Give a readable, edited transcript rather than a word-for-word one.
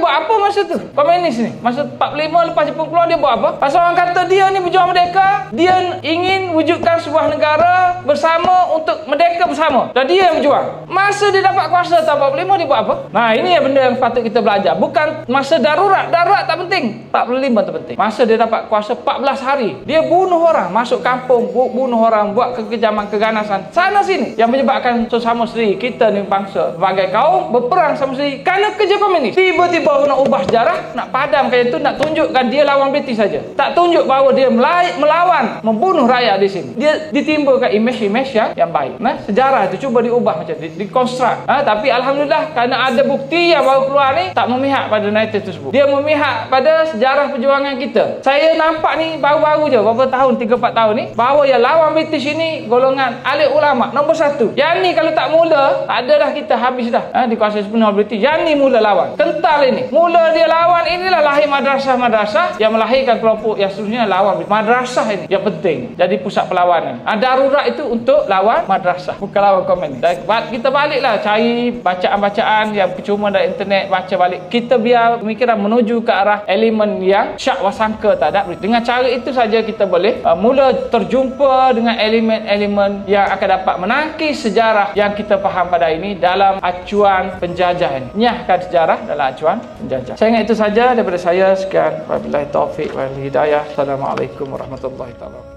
buat apa masa tu? Komunis ni. Masa 45 lepas Jepun keluar, dia buat apa? Pasal orang kata dia ni berjuang merdeka, dia ingin wujudkan sebuah negara bersama untuk merdeka bersama. Dan dia yang berjuang. Masa dia dapat kuasa tahun 45, dia buat apa? Nah, ini yang benda yang patut kita belajar. Bukan masa darurat. Darurat tak penting. 45 tu penting. Masa dia dapat kuasa 14 hari, dia bunuh orang, masuk kampung, bunuh orang, buat kekejaman, keganasan sana sini, yang menyebabkan sesama sendiri kita ni bangsa sebagai kaum berperang sama sendiri kerana kerja komunis. Tiba-tiba nak ubah sejarah, nak padamkan itu, nak tunjukkan dia lawan British saja. Tak tunjuk bahawa dia melawan, membunuh rakyat di sini. Dia ditimbulkan imej-imej yang baik. Nah, sejarah itu cuba diubah macam dikonstruk. Tapi alhamdulillah, kerana ada bukti yang baru keluar ni, tak memihak pada narratif tersebut. Dia memihak pada sejarah perjuangan kita. Saya nampak ni baru-baru je, berapa tahun, 3-4 tahun ni, bahawa yang lawan British ini golongan alim ulama nombor 1. Yang ni kalau tak mula, tak ada dah, kita habis dah. Dikuasai sepenuh British. Yang ni mula lawan. Kental ini. Mula dia lawan, inilah lahir madrasah-madrasah yang melahirkan kelompok yang seterusnya lawan British. Madrasah ini yang penting jadi pusat perlawanan. Darurat itu untuk lawan madrasah, bukan lawan komunis. Dan kita baliklah cari bacaan-bacaan yang percuma dari internet, baca balik. Kita biar pemikiran menuju ke arah elemen yang syak wasangka terhadap British. Dengan cara itu saja kita boleh mula terjumpa dengan elemen-elemen yang akan dapat menangkis sejarah yang kita faham pada ini dalam acuan penjajah ini. Nyahkan sejarah dalam acuan penjajah. Saya ingat itu saja daripada saya. Sekian. Wabillahi taufiq wal hidayah. Assalamualaikum warahmatullahi wabarakatuh.